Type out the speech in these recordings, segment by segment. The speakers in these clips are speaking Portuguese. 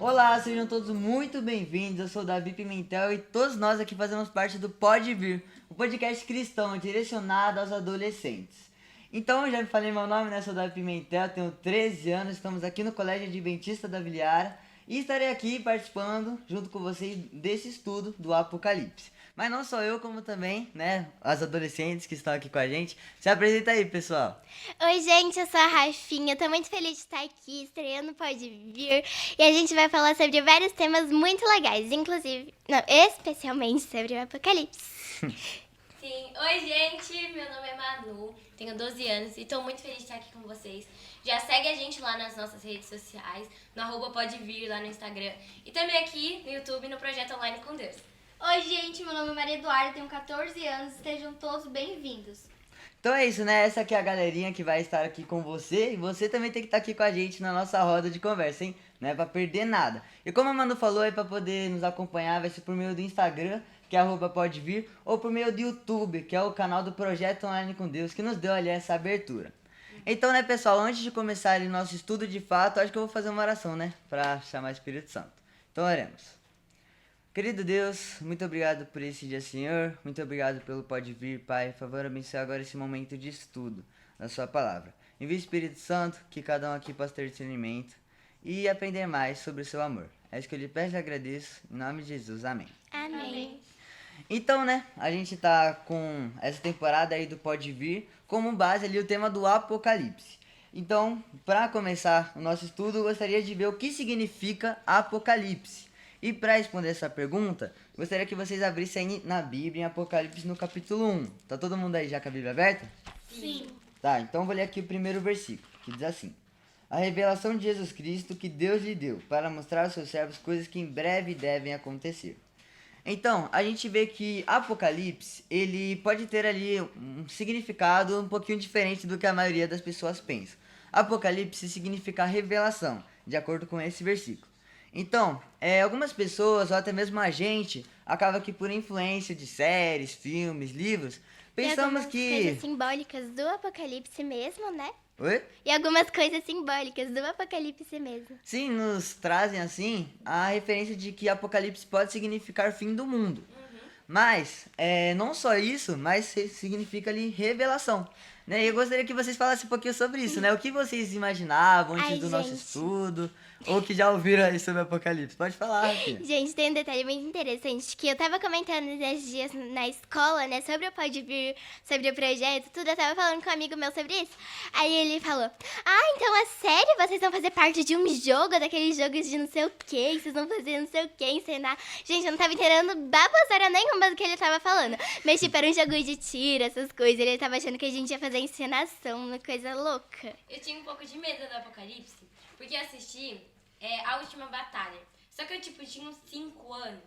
Olá, sejam todos muito bem-vindos. Eu sou o Davi Pimentel e todos nós aqui fazemos parte do Pode Vir, o podcast cristão direcionado aos adolescentes. Então, eu já falei meu nome, né? Sou o Davi Pimentel, tenho 13 anos, estamos aqui no Colégio Adventista da Viliara e estarei aqui participando junto com vocês desse estudo do Apocalipse. Mas não só eu, como também, né, as adolescentes que estão aqui com a gente. Se apresenta aí, pessoal. Oi, gente, eu sou a Rafinha, tô muito feliz de estar aqui, estreando Pode Vir, e a gente vai falar sobre vários temas muito legais, inclusive, não, especialmente sobre o Apocalipse. Sim, oi gente, meu nome é Manu, tenho 12 anos e tô muito feliz de estar aqui com vocês. Já segue a gente lá nas nossas redes sociais, no @podevir lá no Instagram e também aqui no YouTube no Projeto Online com Deus. Oi, gente, meu nome é Maria Eduarda, tenho 14 anos, estejam todos bem-vindos. Então é isso, né? Essa aqui é a galerinha que vai estar aqui com você. E você também tem que estar aqui com a gente na nossa roda de conversa, hein? Não é pra perder nada. E como a Manu falou, é pra poder nos acompanhar, vai ser por meio do Instagram, que é @podevir, ou por meio do YouTube, que é o canal do Projeto Online com Deus, que nos deu ali essa abertura. Então, né, pessoal, antes de começar ali nosso estudo de fato, acho que eu vou fazer uma oração, né? Pra chamar o Espírito Santo. Então, oremos. Querido Deus, muito obrigado por esse dia, Senhor. Muito obrigado pelo Pode Vir, Pai. Por favor, abençoe agora esse momento de estudo da sua palavra. Envie o Espírito Santo, que cada um aqui possa ter discernimento e aprender mais sobre o seu amor. É isso que eu lhe peço e agradeço. Em nome de Jesus, amém. Amém. Então, né, a gente tá com essa temporada aí do Pode Vir como base ali o tema do Apocalipse. Então, para começar o nosso estudo, eu gostaria de ver o que significa Apocalipse. E para responder essa pergunta, gostaria que vocês abrissem aí na Bíblia, em Apocalipse, no capítulo 1. Tá todo mundo aí já com a Bíblia aberta? Sim. Tá, então vou ler aqui o primeiro versículo, que diz assim: A revelação de Jesus Cristo que Deus lhe deu, para mostrar aos seus servos coisas que em breve devem acontecer. Então, a gente vê que Apocalipse, ele pode ter ali um significado um pouquinho diferente do que a maioria das pessoas pensa. Apocalipse significa revelação, de acordo com esse versículo. Então, algumas pessoas, ou até mesmo a gente, acaba que por influência de séries, filmes, livros, pensamos Tem algumas coisas simbólicas do Apocalipse mesmo, né? Oi? E algumas coisas simbólicas do Apocalipse mesmo. Sim, nos trazem assim a referência de que Apocalipse pode significar fim do mundo. Mas, não só isso, mas significa ali revelação. Né? E eu gostaria que vocês falassem um pouquinho sobre isso, né? O que vocês imaginavam antes Ai, do nosso gente. estudo, ou que já ouviram aí sobre Apocalipse. Pode falar, Rafinha. Gente, tem um detalhe muito interessante que eu tava comentando nesses dias na escola, né, sobre o Pode Vir, sobre o projeto, tudo, eu tava falando com um amigo meu sobre isso. Aí ele falou, então é sério? Vocês vão fazer parte de um jogo, daqueles jogos de não sei o que, vocês vão fazer não sei o que, ensinar. Gente, eu não tava entendendo baboseira nenhuma do que ele tava falando. Mas tipo, era um jogo de tiro, essas coisas, ele tava achando que a gente ia fazer encenação, uma coisa louca. Eu tinha um pouco de medo do Apocalipse, porque eu assisti A Última Batalha, só que eu tinha uns 5 anos,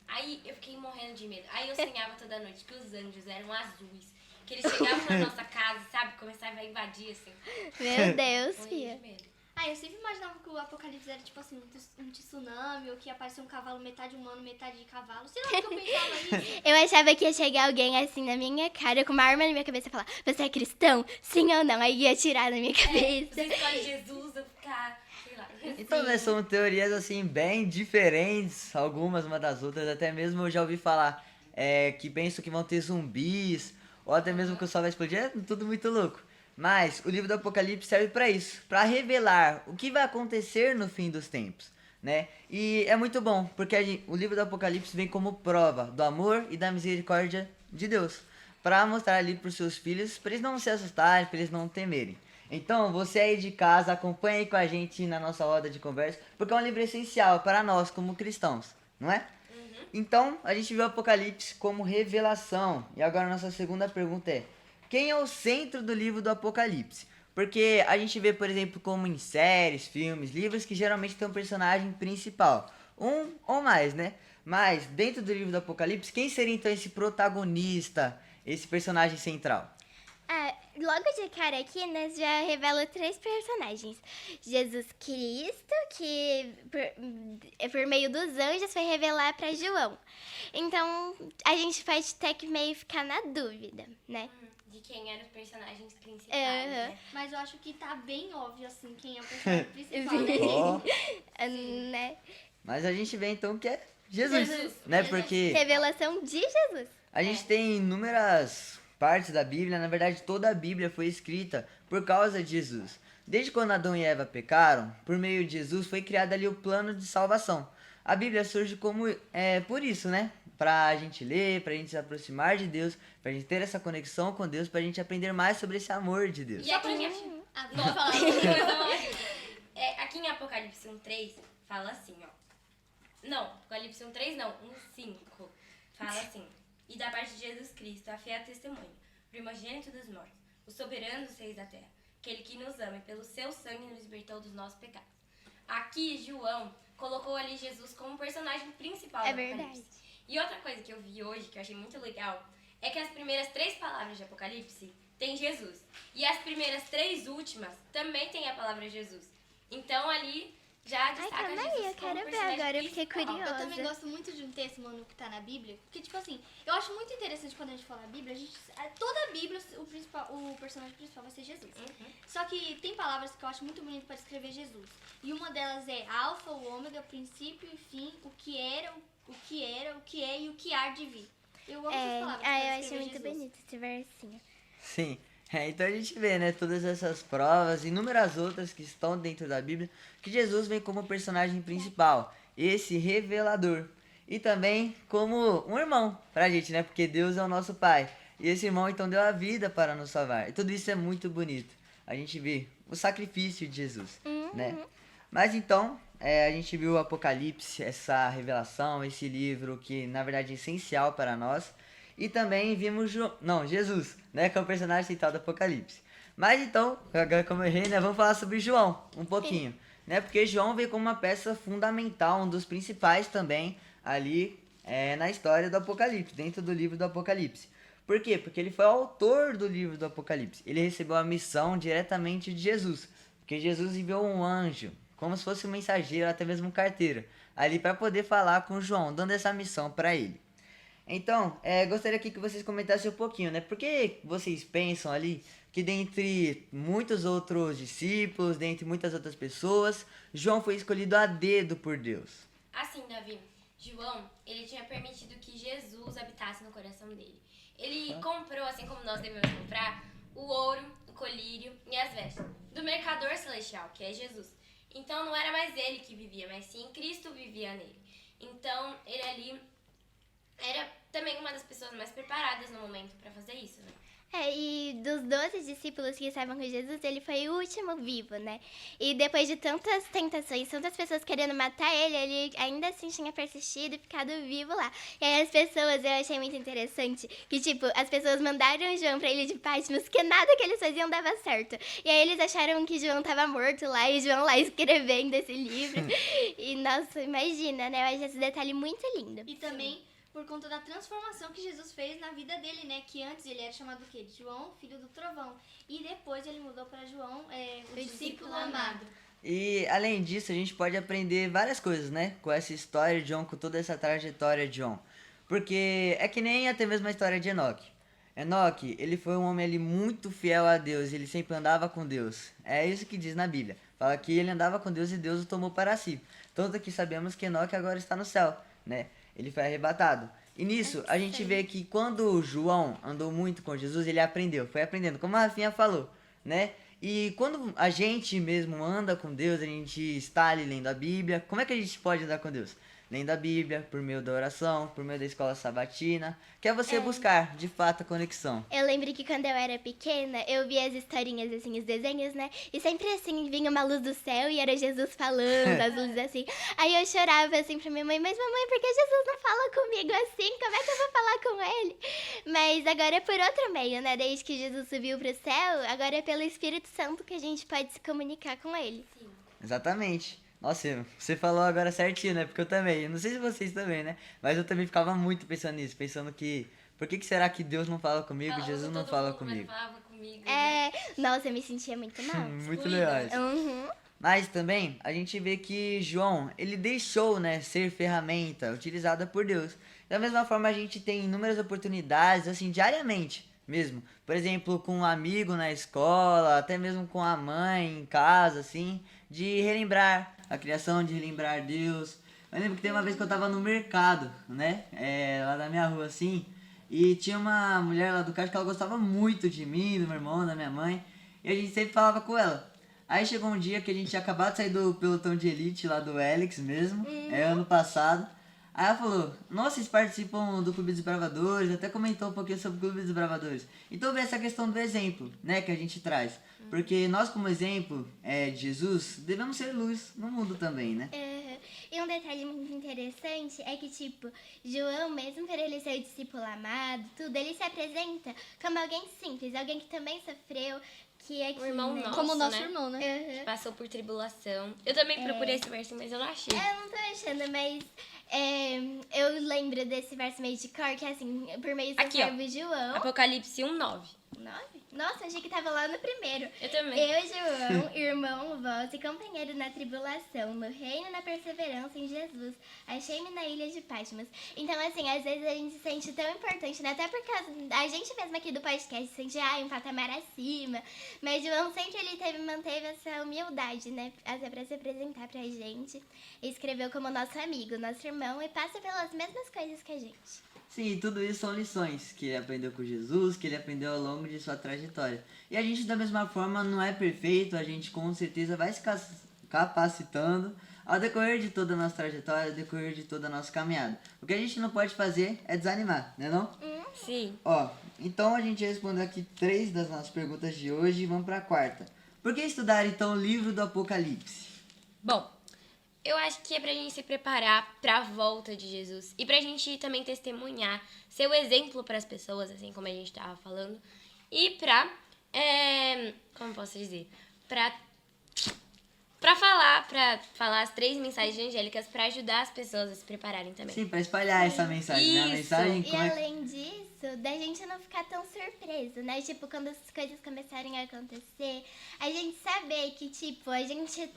aí eu fiquei morrendo de medo. Aí eu sonhava toda noite que os anjos eram azuis, que eles chegavam na nossa casa, sabe, começavam a invadir assim. Meu Deus, Morri filha. de medo. Eu sempre imaginava que o Apocalipse era tipo assim, um tsunami, ou que ia aparecer um cavalo metade humano, metade de cavalo. Sei lá o que eu pensava isso. Eu achava que ia chegar alguém assim na minha cara, com uma arma na minha cabeça e falar, você é cristão? Sim ou não? Aí ia atirar na minha cabeça. Você escolhe Jesus, eu ficar, sei lá. Então, né, são teorias assim bem diferentes, algumas uma das outras, até mesmo eu já ouvi falar que pensam que vão ter zumbis, ou até mesmo que o sol vai explodir, é tudo muito louco. Mas o livro do Apocalipse serve para isso, para revelar o que vai acontecer no fim dos tempos, né? E é muito bom, porque o livro do Apocalipse vem como prova do amor e da misericórdia de Deus, para mostrar ali para os seus filhos, para eles não se assustarem, para eles não temerem. Então, você aí de casa, acompanha aí com a gente na nossa roda de conversa, porque é um livro essencial para nós como cristãos, não é? Então, a gente viu o Apocalipse como revelação. E agora a nossa segunda pergunta é: quem é o centro do livro do Apocalipse? Porque a gente vê, por exemplo, como em séries, filmes, livros que geralmente tem um personagem principal. Um ou mais, né? Mas dentro do livro do Apocalipse, quem seria então esse protagonista, esse personagem central? Logo de cara aqui, nós já revela 3 personagens. Jesus Cristo, que por meio dos anjos foi revelar pra João. Então, a gente pode até que meio ficar na dúvida, né? De quem eram os personagens principais, Aham. né? Mas eu acho que tá bem óbvio, assim, quem é o personagem principal, né? Ó, Né? Mas a gente vê então que é Jesus, Jesus, né? Jesus. Porque Revelação de Jesus. a gente tem inúmeras partes da Bíblia, na verdade toda a Bíblia foi escrita por causa de Jesus. Desde quando Adão e Eva pecaram, por meio de Jesus foi criado ali o plano de salvação. A Bíblia surge como por isso, né? Pra gente ler, pra gente se aproximar de Deus, pra gente ter essa conexão com Deus, pra gente aprender mais sobre esse amor de Deus. E aqui em Vou falar. aqui em Apocalipse 1:3 fala assim, ó. Não, Apocalipse 1:3 não, 1:5. Fala assim: e da parte de Jesus Cristo, a fiel testemunho, primogênito dos mortos, o soberano dos reis da terra, aquele que nos ama e pelo seu sangue nos libertou dos nossos pecados. Aqui, João colocou ali Jesus como personagem principal do É Apocalipse. verdade. E outra coisa que eu vi hoje, que eu achei muito legal, é que as primeiras 3 palavras de Apocalipse tem Jesus. E as primeiras 3 últimas também tem a palavra Jesus. Então ali já Ai, destaca calma Jesus aí, eu como quero ver personagem agora, eu fiquei principal. curiosa. Eu também gosto muito de um texto, mano, que tá na Bíblia. Porque, tipo assim, eu acho muito interessante quando a gente fala a Bíblia. Toda a Bíblia, o personagem principal vai ser Jesus. Só que tem palavras que eu acho muito bonito para descrever Jesus. E uma delas é Alfa, o Ômega, princípio e fim, o que era, o que é e o que há de vir. Eu amo essas palavras pra eu descrever acho muito Jesus. bonito esse versinho. Sim, então a gente vê, né, todas essas provas e inúmeras outras que estão dentro da Bíblia, que Jesus vem como personagem principal, esse revelador, e também como um irmão pra gente, né, porque Deus é o nosso Pai, e esse irmão então deu a vida para nos salvar, e tudo isso é muito bonito, a gente vê o sacrifício de Jesus, né. Mas então, a gente viu o Apocalipse, essa revelação, esse livro que na verdade é essencial para nós. E também vimos Jesus, né? Que é o personagem central do Apocalipse. Mas então, agora como eu errei, né? Vamos falar sobre João um pouquinho. Né? Porque João veio como uma peça fundamental, um dos principais também ali na história do Apocalipse, dentro do livro do Apocalipse. Por quê? Porque ele foi o autor do livro do Apocalipse. Ele recebeu a missão diretamente de Jesus. Porque Jesus enviou um anjo, como se fosse um mensageiro, até mesmo um carteiro, ali para poder falar com João, dando essa missão para ele. Então, gostaria aqui que vocês comentassem um pouquinho, né? Por que vocês pensam ali que dentre muitos outros discípulos, dentre muitas outras pessoas, João foi escolhido a dedo por Deus? Assim, Davi, João, ele tinha permitido que Jesus habitasse no coração dele. Ele comprou, assim como nós devemos comprar, o ouro, o colírio e as vestes do mercador celestial, que é Jesus. Então não era mais ele que vivia, mas sim Cristo vivia nele. Então ele ali era também uma das pessoas mais preparadas no momento para fazer isso, né? E dos 12 discípulos que estavam com Jesus, ele foi o último vivo, né? E depois de tantas tentações, tantas pessoas querendo matar ele ainda assim tinha persistido e ficado vivo lá. E aí as pessoas, eu achei muito interessante, que tipo, as pessoas mandaram João pra ilha de Patmos, que nada que eles faziam dava certo. E aí eles acharam que João tava morto lá, e João lá escrevendo esse livro. E nossa, imagina, né? Eu acho esse detalhe muito lindo. E também por conta da transformação que Jesus fez na vida dele, né? Que antes ele era chamado o quê? De João, filho do trovão. E depois ele mudou para João, o discípulo amado. E além disso, a gente pode aprender várias coisas, né? Com essa história de João, com toda essa trajetória de João. Porque é que nem até mesmo a história de Enoque. Enoque, ele foi um homem ali muito fiel a Deus, ele sempre andava com Deus. É isso que diz na Bíblia. Fala que ele andava com Deus e Deus o tomou para si. Tanto que sabemos que Enoque agora está no céu, né? Ele foi arrebatado. E nisso, a gente vê que quando João andou muito com Jesus, ele aprendeu, foi aprendendo, como a Rafinha falou, né? E quando a gente mesmo anda com Deus, a gente está ali lendo a Bíblia, como é que a gente pode andar com Deus? Lendo a Bíblia, por meio da oração, por meio da escola sabatina, que é você buscar, de fato, a conexão. Eu lembro que quando eu era pequena, eu via as historinhas, assim, os desenhos, né? E sempre, assim, vinha uma luz do céu e era Jesus falando, as luzes assim. Aí eu chorava, assim, pra minha mãe, mas mamãe, por que Jesus não fala comigo assim? Como é que eu vou falar com ele? Mas agora é por outro meio, né? Desde que Jesus subiu pro céu, agora é pelo Espírito Santo que a gente pode se comunicar com ele. Sim. Exatamente. Nossa, você falou agora certinho, né? Porque eu também, eu não sei se vocês também, né? Mas eu também ficava muito pensando nisso, pensando que... Por que será que Deus não fala comigo, Falava Jesus com não todo fala mundo, mas comigo? falava comigo, né? Nossa, eu me sentia muito mal. Muito excluída. legal. Uhum. Mas também a gente vê que João, ele deixou, né, ser ferramenta utilizada por Deus. Da mesma forma, a gente tem inúmeras oportunidades, assim, diariamente mesmo. Por exemplo, com um amigo na escola, até mesmo com a mãe em casa, assim, de relembrar a criação, de relembrar Deus. Eu lembro que tem uma vez que eu tava no mercado, né? Lá da minha rua, assim. E tinha uma mulher lá do caixa que ela gostava muito de mim, do meu irmão, da minha mãe. E a gente sempre falava com ela. Aí chegou um dia que a gente tinha acabado de sair do pelotão de elite lá do Alex mesmo, ano passado. Aí ela falou, nossa, vocês participam do Clube dos Bravadores, até comentou um pouquinho sobre o Clube dos Bravadores. Então vê essa questão do exemplo, né, que a gente traz. Porque nós, como exemplo de Jesus, devemos ser luz no mundo também, né? E um detalhe muito interessante é que, tipo, João, mesmo por ele ser o discípulo amado, tudo, ele se apresenta como alguém simples, alguém que também sofreu, que é que, Um irmão né? nosso, Como o nosso né? irmão, né? Uhum. Passou por tribulação. Eu também procurei esse verso, mas eu não achei. Eu não tô achando, mas eu lembro desse verso meio de cor, que é assim, por meio do Aqui, ó. servo João. Apocalipse 1:9. 9? Nossa, achei que tava lá no primeiro. Eu também. Eu, João, irmão vosso e companheiro na tribulação, no reino e na perseverança em Jesus, achei-me na ilha de Patmos. Então, assim, às vezes a gente se sente tão importante, né? Até porque a gente mesmo aqui do podcast se sente, um patamar acima. Mas João sempre manteve essa humildade, né? Até pra se apresentar pra gente. E escreveu como nosso amigo, nosso irmão, e passa pelas mesmas coisas que a gente. Sim, tudo isso são lições que ele aprendeu com Jesus, que ele aprendeu ao longo de sua trajetória. E a gente, da mesma forma, não é perfeito, a gente com certeza vai se capacitando ao decorrer de toda a nossa trajetória, ao decorrer de toda a nossa caminhada. O que a gente não pode fazer é desanimar, né não? Sim. Ó, então a gente respondeu aqui 3 das nossas perguntas de hoje e vamos para a 4ª. Por que estudar, então, o livro do Apocalipse? Bom, eu acho que é pra gente se preparar pra volta de Jesus. E pra gente também testemunhar, ser o exemplo pras pessoas, assim como a gente tava falando. E pra, como posso dizer? Pra falar as 3 mensagens angélicas pra ajudar as pessoas a se prepararem também. Sim, para espalhar essa mensagem, né? A Isso. mensagem E além disso, da gente não ficar tão surpreso, né? Tipo, quando as coisas começarem a acontecer, a gente saber que, tipo, a gente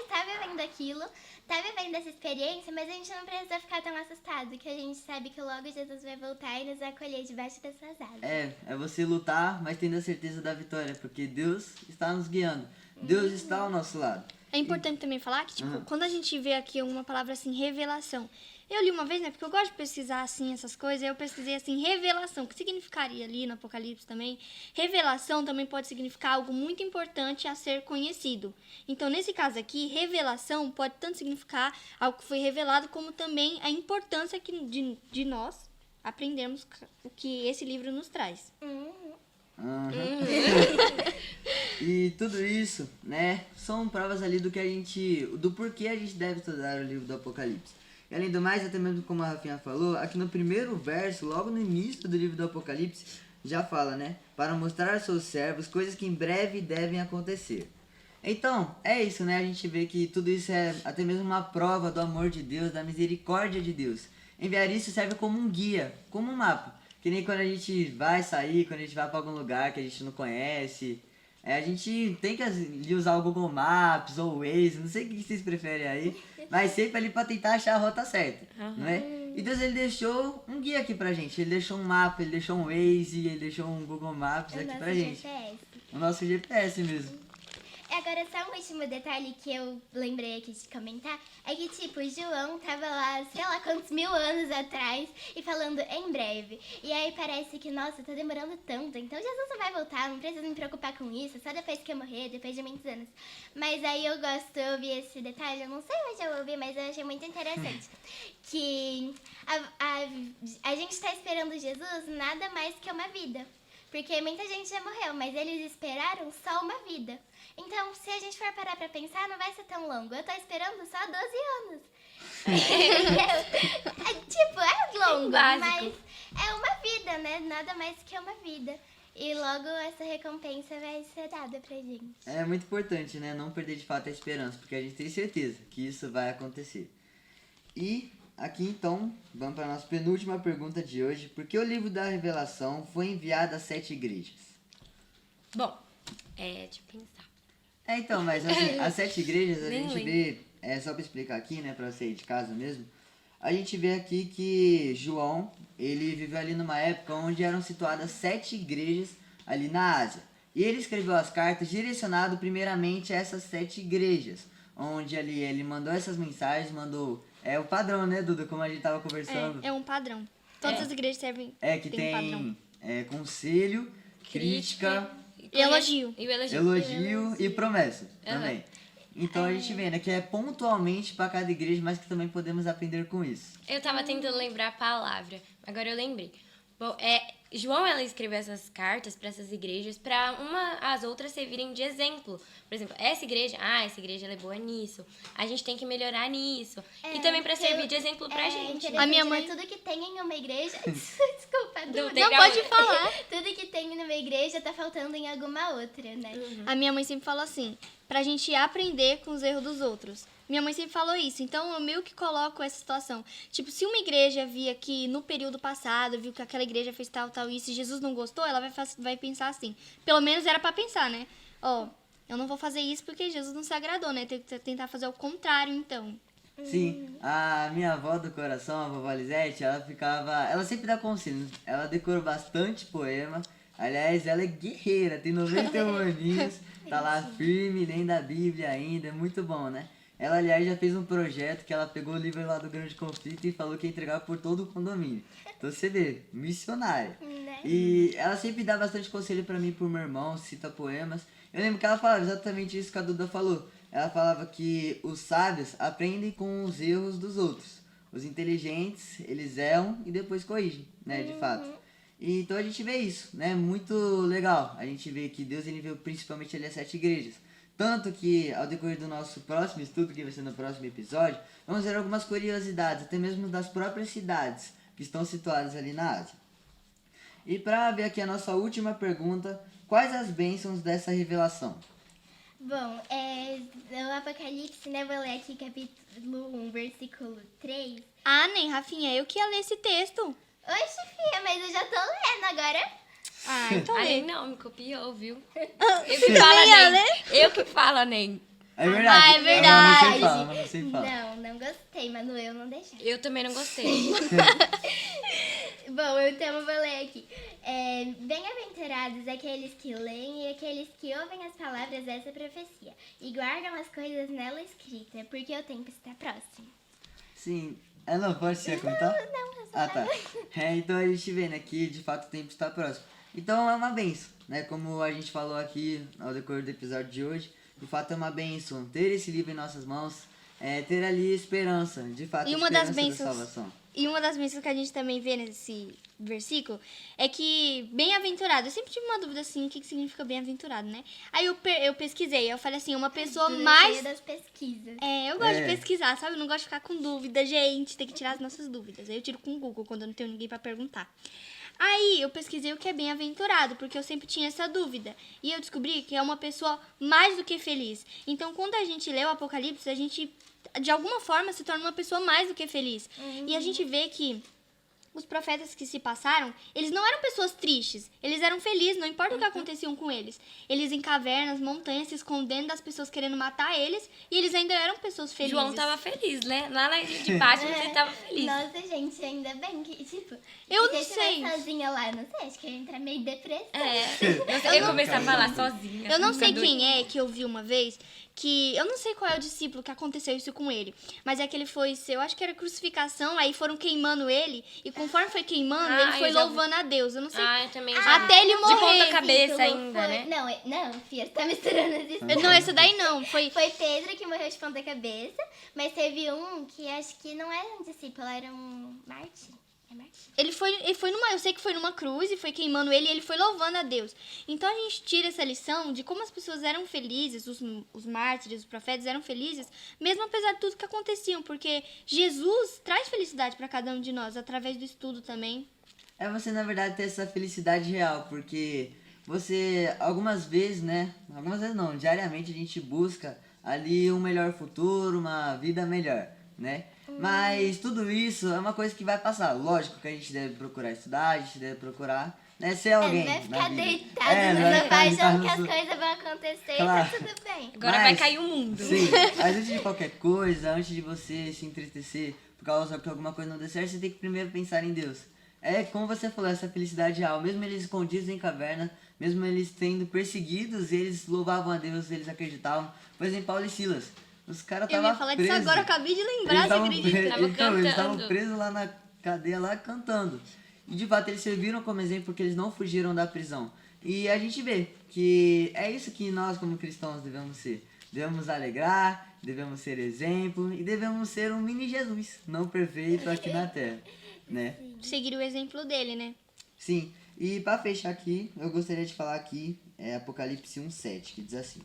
tá vivendo aquilo, tá vivendo essa experiência, mas a gente não precisa ficar tão assustado, que a gente sabe que logo Jesus vai voltar e nos acolher debaixo das suas asas. É você lutar, mas tendo a certeza da vitória, porque Deus está nos guiando. Deus está ao nosso lado. É importante também falar que, tipo, quando a gente vê aqui uma palavra assim, revelação. Eu li uma vez, né, porque eu gosto de pesquisar, assim, essas coisas, eu pesquisei, assim, revelação, o que significaria ali no Apocalipse também. Revelação também pode significar algo muito importante a ser conhecido. Então, nesse caso aqui, revelação pode tanto significar algo que foi revelado, como também a importância de nós aprendermos o que esse livro nos traz. E tudo isso, né, são provas ali do porquê a gente deve estudar o livro do Apocalipse. E além do mais, até mesmo como a Rafinha falou, aqui no primeiro verso, logo no início do livro do Apocalipse, já fala, né, para mostrar aos seus servos coisas que em breve devem acontecer. Então, é isso, né, a gente vê que tudo isso é até mesmo uma prova do amor de Deus, da misericórdia de Deus. Enviar isso serve como um guia, como um mapa. Que nem quando a gente vai sair, quando a gente vai para algum lugar que a gente não conhece, a gente tem que usar o Google Maps ou o Waze, não sei o que vocês preferem aí, mas sempre ali para tentar achar a rota certa, não é? E Deus, ele deixou um guia aqui pra gente, ele deixou um mapa, ele deixou um Waze, ele deixou um Google Maps O aqui nosso pra gente. GPS. O nosso GPS mesmo. Agora, só um último detalhe que eu lembrei aqui de comentar é que, tipo, João tava lá, sei lá quantos mil anos atrás e falando em breve. E aí parece que, nossa, tá demorando tanto, então Jesus não vai voltar, não preciso me preocupar com isso, só depois que eu morrer, depois de muitos anos. Mas aí eu ouvi esse detalhe, eu não sei onde eu ouvi, mas eu achei muito interessante. Que a gente tá esperando Jesus nada mais que uma vida. Porque muita gente já morreu, mas eles esperaram só uma vida. Então, se a gente for parar pra pensar, não vai ser tão longo. Eu tô esperando só 12 anos. Tipo, é longo, Básico. mas é uma vida, né? Nada mais que uma vida. E logo essa recompensa vai ser dada pra gente. É muito importante, né, não perder de fato a esperança, porque a gente tem certeza que isso vai acontecer. E aqui então, vamos para a nossa penúltima pergunta de hoje. Por que o livro da Revelação foi enviado a 7 igrejas? Bom, deixa eu pensar. Então, mas assim, as 7 igrejas a Nem gente lembro. vê, só para explicar aqui, né, para você ir de casa mesmo, a gente vê aqui que João, ele viveu ali numa época onde eram situadas 7 igrejas ali na Ásia. E ele escreveu as cartas direcionado primeiramente a essas 7 igrejas. onde ali ele mandou essas mensagens, mandou... É o padrão, né, Duda? Como a gente tava conversando. É um padrão. Todas as igrejas servem. Que tem um padrão. tem conselho, crítica, E elogio. E o elogio. elogio e promessa também. Então a gente vê, né, que é pontualmente para cada igreja, mas que também podemos aprender com isso. Eu tava tentando lembrar a palavra, agora eu lembrei. Bom, João, ela escreveu essas cartas para essas igrejas para as outras servirem de exemplo. Por exemplo, essa igreja ela é boa nisso. A gente tem que melhorar nisso. E também para servir de exemplo pra gente. A minha mãe- Tudo que tem em uma igreja... Desculpa, Não Duda. tem Não, pode calma. falar. Tudo que tem numa igreja tá faltando em alguma outra, né? A minha mãe sempre falou assim, pra gente aprender com os erros dos outros. Minha mãe sempre falou isso, então eu meio que coloco essa situação. Tipo, se uma igreja via que no período passado, viu que aquela igreja fez tal, isso, e Jesus não gostou, ela vai pensar assim. Pelo menos era pra pensar, né? Ó, eu não vou fazer isso porque Jesus não se agradou, né? Tem que tentar fazer o contrário, então. Sim, a minha avó do coração, a vovó Lisete, ela sempre dá conselhos. Ela decorou bastante poema. Aliás, ela é guerreira, tem 91 aninhos, tá lá firme, lendo a Bíblia ainda, é muito bom, né? Ela, aliás, já fez um projeto que ela pegou o livro lá do Grande Conflito e falou que ia entregar por todo o condomínio. Então você vê, missionária. Né? E ela sempre dá bastante conselho pra mim e pro meu irmão, cita poemas. Eu lembro que ela falava exatamente isso que a Duda falou. Ela falava que os sábios aprendem com os erros dos outros. Os inteligentes, eles erram e depois corrigem, né, de fato. E então a gente vê isso, né, muito legal. A gente vê que Deus ele veio principalmente ali as 7 igrejas. Tanto que ao decorrer do nosso próximo estudo, que vai ser no próximo episódio, vamos ver algumas curiosidades, até mesmo das próprias cidades que estão situadas ali na Ásia. E para ver aqui a nossa última pergunta, quais as bênçãos dessa revelação? Bom, no Apocalipse, né, vou ler aqui capítulo 1, versículo 3. Ah, nem, Rafinha, eu que ia ler esse texto. Oxe, filha, mas eu já tô lendo agora. Ah, então Aí lê. não, me copiou, viu? Você também ia ler? Eu que falo, nem. É verdade. Ah, é verdade. Mas você fala. Não gostei, Manuel não deixou. Eu também não gostei. Bom, então eu vou ler aqui. Bem-aventurados aqueles que leem e aqueles que ouvem as palavras dessa profecia e guardam as coisas nela escritas, porque o tempo está próximo. Sim. Não, pode ser contar? Não, eu só Ah, tá. Então a gente vê, né, que de fato o tempo está próximo. Então é uma benção, né? Como a gente falou aqui ao decorrer do episódio de hoje, de fato é uma benção ter esse livro em nossas mãos, ter ali esperança, de fato, E uma das esperança da bênçãos- salvação. E uma das bênçãos que a gente também vê nesse versículo é que bem-aventurado. Eu sempre tive uma dúvida assim, o que significa bem-aventurado, né? Aí eu pesquisei, eu falei assim, uma pessoa mais... das pesquisas. Eu gosto de pesquisar, sabe? Eu não gosto de ficar com dúvida, gente. Tem que tirar as nossas dúvidas. Aí eu tiro com o Google quando eu não tenho ninguém pra perguntar. Aí eu pesquisei o que é bem-aventurado, porque eu sempre tinha essa dúvida. E eu descobri que é uma pessoa mais do que feliz. Então, quando a gente lê o Apocalipse, a gente, de alguma forma, se torna uma pessoa mais do que feliz. E a gente vê que os profetas que se passaram, eles não eram pessoas tristes. Eles eram felizes, não importa o que acontecia com eles. Eles em cavernas, montanhas, se escondendo das pessoas querendo matar eles. E eles ainda eram pessoas felizes. João tava feliz, né? Lá na ilha de Patmos ele tava feliz. Nossa, gente, ainda bem que, tipo... Eu se não eu sei. estivesse sozinha lá, não sei, acho que eu ia entrar meio depressão. Eu ia começar a falar sozinha. Eu não sei ficar doida. quem é que eu vi uma vez, que eu não sei qual é o discípulo que aconteceu isso com ele, mas é que ele foi, eu acho que era crucificação, aí foram queimando ele, e conforme foi queimando, Ah, ele foi eu já louvando a Deus. Eu não sei. Ah, eu também já. Até ele De morrer. ponta cabeça Esse ainda, foi- né? Não, Fia, você tá misturando as histórias. Não, esse daí não. Foi. Foi Pedro que morreu de ponta cabeça, mas teve um que acho que não era um discípulo, era um mártir. É mártir? Ele foi numa. Eu sei que foi numa cruz e foi queimando ele e ele foi louvando a Deus. Então a gente tira essa lição de como as pessoas eram felizes, os mártires, os profetas eram felizes, mesmo apesar de tudo que aconteciam, porque Jesus traz felicidade para cada um de nós, através do estudo também. É você, na verdade, ter essa felicidade real, porque você, algumas vezes, né, algumas vezes não, diariamente a gente busca ali um melhor futuro, uma vida melhor, né? Mas tudo isso é uma coisa que vai passar. Lógico que a gente deve procurar estudar, a gente deve procurar, né, ser alguém Não vai na ficar vida. deitado Não no vai sofá ficar achando deitado que as no so- coisas vão acontecer Claro. e tá tudo bem. Agora vai Mas- cair o mundo. Sim, mas antes de qualquer coisa, antes de você se entristecer por causa que alguma coisa não dê certo, você tem que primeiro pensar em Deus. É como você falou, essa felicidade real. Mesmo eles escondidos em caverna, mesmo eles sendo perseguidos, eles louvavam a Deus, eles acreditavam. Por exemplo, Paulo e Silas. Os caras Eu ia estavam falar presos. disso agora, eu acabei de lembrar, você acredita? Tava Então, eles estavam cantando. presos lá na cadeia, lá cantando. E de fato eles serviram como exemplo porque eles não fugiram da prisão. E a gente vê que é isso que nós como cristãos devemos ser. Devemos alegrar, devemos ser exemplo e devemos ser um mini Jesus, não perfeito aqui na Terra, né? Seguir o exemplo dele, né? Sim, e para fechar aqui, eu gostaria de falar aqui Apocalipse 1:7, que diz assim: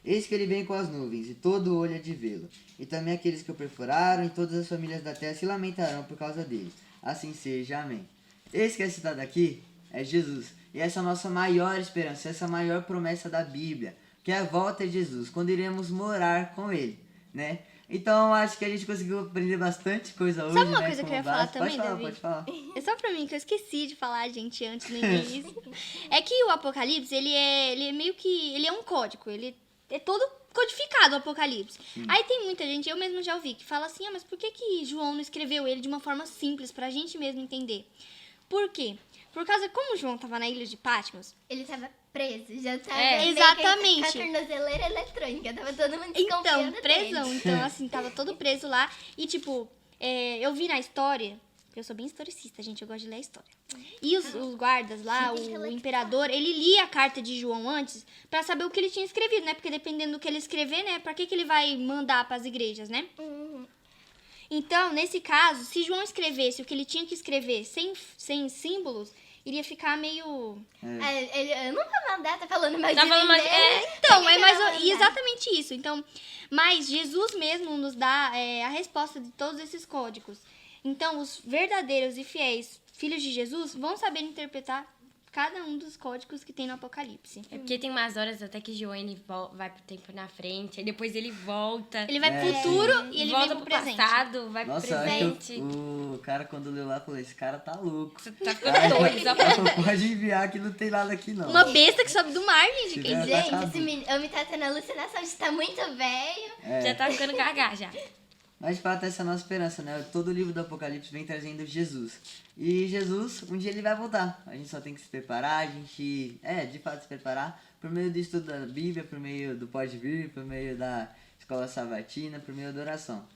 Eis que ele vem com as nuvens, e todo olho há de vê-lo. E também aqueles que o perfuraram, e todas as famílias da terra se lamentarão por causa dele. Assim seja, amém. Esse que é citado aqui é Jesus. E essa é a nossa maior esperança, essa é a maior promessa da Bíblia, que é a volta de Jesus, quando iremos morar com ele, né? Então, acho que a gente conseguiu aprender bastante coisa hoje, Sabe uma né, coisa que como eu ia falar base. também, Pode falar, Davi? pode falar. É só pra mim, que eu esqueci de falar, gente, antes no início. É que o Apocalipse, ele é meio que... Ele é um código, ele é todo codificado, o Apocalipse. Aí tem muita gente, eu mesmo já ouvi, que fala assim, mas por que João não escreveu ele de uma forma simples, pra gente mesmo entender? Por quê? Por causa, como João tava na ilha de Patmos, Ele tava preso, já tava É, meio que exatamente. com a tornozeleira eletrônica, tava todo mundo então, desconfiando presão. dele. Então, assim, tava todo preso lá. E, tipo, eu vi na história, eu sou bem historicista, gente, eu gosto de ler a história. E os guardas lá, o imperador, ele lia a carta de João antes pra saber o que ele tinha escrevido, né? Porque dependendo do que ele escrever, né? Pra que ele vai mandar pras igrejas, né? Então, nesse caso, se João escrevesse o que ele tinha que escrever sem símbolos, iria ficar meio... Eu não vou mandar, tá falando mais Tá de falando mim mais- dele. Então, Por que é que mais eu vou mandar? exatamente isso. Então, mas Jesus mesmo nos dá a resposta de todos esses códigos. Então, os verdadeiros e fiéis filhos de Jesus vão saber interpretar cada um dos códigos que tem no Apocalipse. É porque tem umas horas até que João ele vai pro tempo na frente, aí depois ele volta. Ele vai pro É, futuro e ele volta vem pro pro presente. passado, vai Nossa, pro eu acho presente. que o cara quando leu lá falou, esse cara tá louco. Você tá ficando doido, só pra... Não pode enviar que não tem nada aqui não. Uma besta que sobe do mar, gente. Se Que der- Gente, Tá esse menino, eu me tá tendo alucinação de estar muito velho. Já tá ficando gaga já. Mas de fato essa é a nossa esperança, né? Todo o livro do Apocalipse vem trazendo Jesus. E Jesus, um dia ele vai voltar. A gente só tem que se preparar, a gente, de fato se preparar por meio do estudo da Bíblia, por meio do Pode Vir, por meio da escola sabatina, por meio da oração.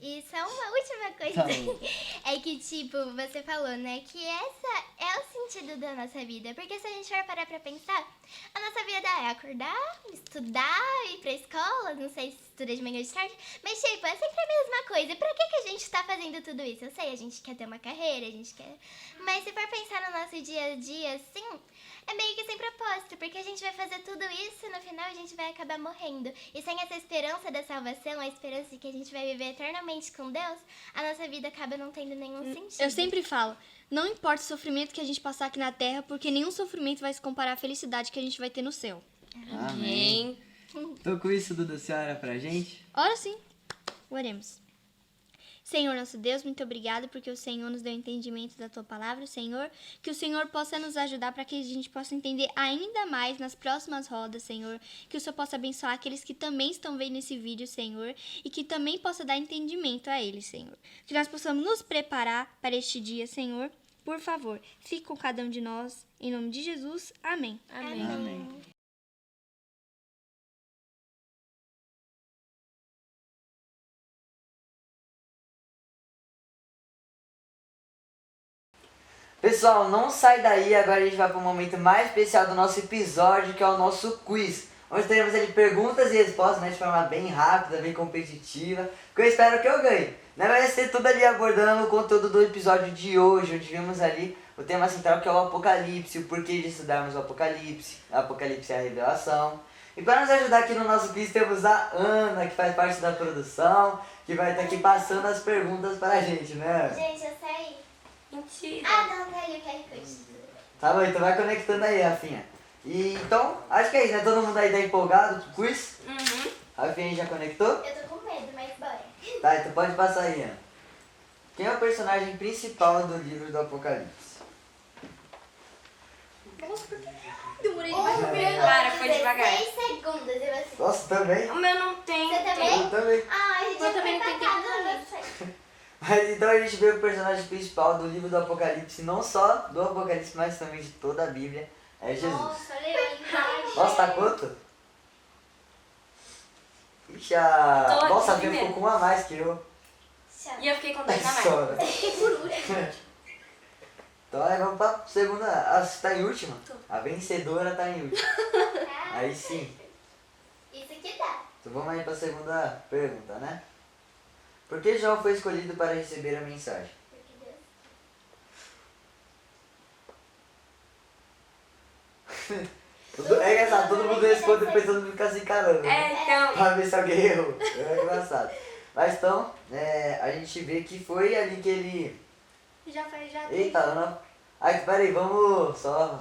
E só uma última coisa. Tá bom. É que, tipo, você falou, né? Que essa é o sentido da nossa vida. Porque se a gente for parar pra pensar, a nossa vida é acordar, estudar, ir pra escola, não sei se estuda de manhã ou de tarde, mas, tipo, é sempre a mesma coisa. Pra que a gente tá fazendo tudo isso? Eu sei, a gente quer ter uma carreira, a gente quer... Mas se for pensar no nosso dia a dia, assim, é meio que sem propósito, porque a gente vai fazer tudo isso e no final a gente vai acabar morrendo. E sem essa esperança da salvação, a esperança de que a gente vai viver eternamente com Deus, a nossa vida acaba não tendo nenhum sentido. Eu sempre falo, não importa o sofrimento que a gente passar aqui na Terra, porque nenhum sofrimento vai se comparar à felicidade que a gente vai ter no céu. Amém. Então com isso, Duda, você ora pra gente? Ora sim, oremos. Senhor nosso Deus, muito obrigado porque o Senhor nos deu entendimento da Tua Palavra, Senhor. Que o Senhor possa nos ajudar para que a gente possa entender ainda mais nas próximas rodas, Senhor. Que o Senhor possa abençoar aqueles que também estão vendo esse vídeo, Senhor. E que também possa dar entendimento a eles, Senhor. Que nós possamos nos preparar para este dia, Senhor. Por favor, fique com cada um de nós. Em nome de Jesus, amém. Amém. Amém. Pessoal, não sai daí, agora a gente vai para o momento mais especial do nosso episódio, que é o nosso quiz. Onde teremos ali perguntas e respostas, né, de forma bem rápida, bem competitiva, que eu espero que eu ganhe. Né, vai ser tudo ali abordando o conteúdo do episódio de hoje, onde vimos ali o tema central, que é o Apocalipse, o porquê de estudarmos o Apocalipse é a revelação. E para nos ajudar aqui no nosso quiz temos a Ana, que faz parte da produção, que vai estar aqui passando as perguntas para a gente, né? Gente, eu saí. Mentira. Não, tá ali o QR Code. Tá bom, então vai conectando aí, Rafinha. E então, acho que é isso, né? Todo mundo aí tá empolgado com o quiz? Rafinha já conectou? Eu tô com medo, mas bora. Tá, então pode passar aí, Ana. Quem é o personagem principal do livro do Apocalipse? Demorei Para, foi devagar. 16 segundos, eu assim. Nossa, também? O meu não tem. Você também? Eu também. Ai, gente, Eu também não tenho tempo não sei. Mas então a gente vê o personagem principal do livro do Apocalipse, não só do Apocalipse, mas também de toda a Bíblia, é Jesus. Nossa, olha aí. Nossa, tá quanto? Ixi, a... Tô Nossa, a aqui Bia ficou mesmo. com uma a mais que eu. E eu fiquei com 2 a mais. Só, né? Por último. Então aí vamos pra segunda. Ah, você tá em última? A vencedora tá em última. Aí sim. Isso aqui dá. Então vamos aí pra segunda pergunta, né? Por que João foi escolhido para receber a mensagem? Porque Deus. É engraçado, todo mundo responde depois todo mundo fica se encarando. Né? Então, Pra ver se alguém errou. É engraçado. Mas então, a gente vê que foi ali que ele... Já faz, já Eita, não. Ai, peraí, vamos só...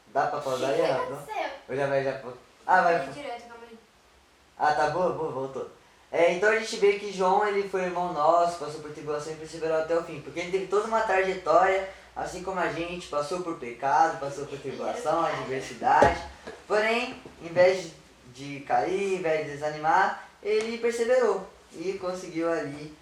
Dá pra pausar aí, O que rápido? aconteceu? Ou já vai, já... Ah, vai... direto, calma aí. Ah, tá boa, voltou. Então a gente vê que João, ele foi irmão nosso, passou por tribulação e perseverou até o fim. Porque ele teve toda uma trajetória, assim como a gente, passou por pecado, passou por tribulação, adversidade. Porém, em vez de cair, em vez de desanimar, ele perseverou e conseguiu ali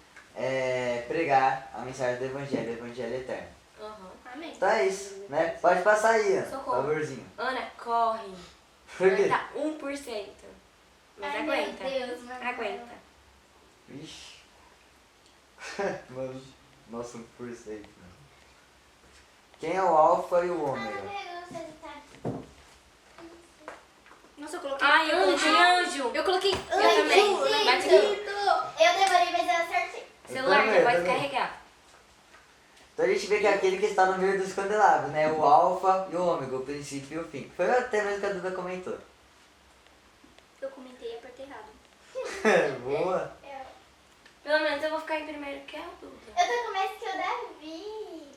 pregar a mensagem do Evangelho, o Evangelho eterno. Aham. Amém. Então é isso, né? Pode passar aí, Ana, por Socorro. favorzinho. Ana, corre. Por quê? Tá 1%. Mas Ai, aguenta. meu Deus, mano. Aguenta. Vixe. Mano, nossa, 1%. Né? Quem é o alfa e o Ah, ômega? não pegou o resultado. Nossa, eu coloquei Ai, eu coloquei anjo. Eu coloquei Eu também. anjo. Bate aqui. Eu demorei, mas eu acertei. Celular também, já pode também. carregar. Então a gente vê que é aquele que está no meio dos candelabros, né? O alfa e o ômega, o princípio e o fim. Foi até mesmo que a Duda comentou. Eu comentei e apertei errado. Boa. Pelo menos eu vou ficar em primeiro que é a Duda. Eu tô com mais que o Davi.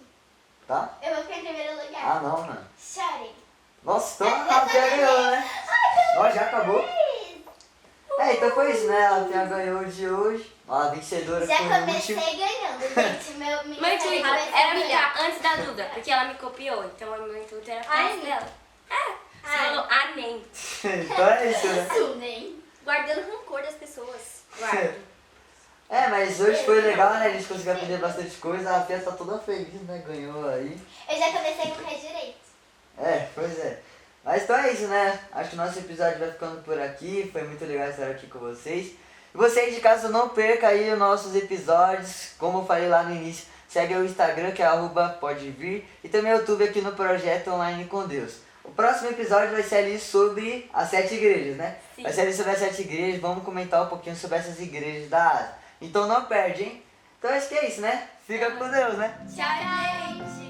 Tá? Eu vou ficar em primeiro lugar. Ah, não, mano. Chorem. Nossa, então a Rafinha ganhou, né? Ó, já acabou? Então foi isso, né? A Rafinha ganhou o de hoje. Ó, a vencedora Já foi o comecei último. ganhando, gente. Minha Meu intuito cabeça era brilhar. ficar antes da Duda, porque ela me copiou. Então o meu intuito era ficar Ai, antes dela. Você Ai. falou amém. Então é isso, né? Nem. Guardando rancor das pessoas. Guarda. Mas hoje foi legal, né? A gente conseguiu aprender bastante coisa. A Rafinha tá toda feliz, né? Ganhou aí. Eu já comecei com o pé direito. Pois é. Mas então é isso, né? Acho que o nosso episódio vai ficando por aqui. Foi muito legal estar aqui com vocês. E você aí de casa, não perca aí os nossos episódios. Como eu falei lá no início, segue o Instagram, que é @podevir. E também o YouTube aqui no Projeto Online com Deus. O próximo episódio vai ser ali sobre as 7 igrejas, né? Sim. Vai ser ali sobre as 7 igrejas. Vamos comentar um pouquinho sobre essas igrejas da Ásia. Então não perde, hein? Então acho que é isso, né? Fica com Deus, né? Tchau, gente.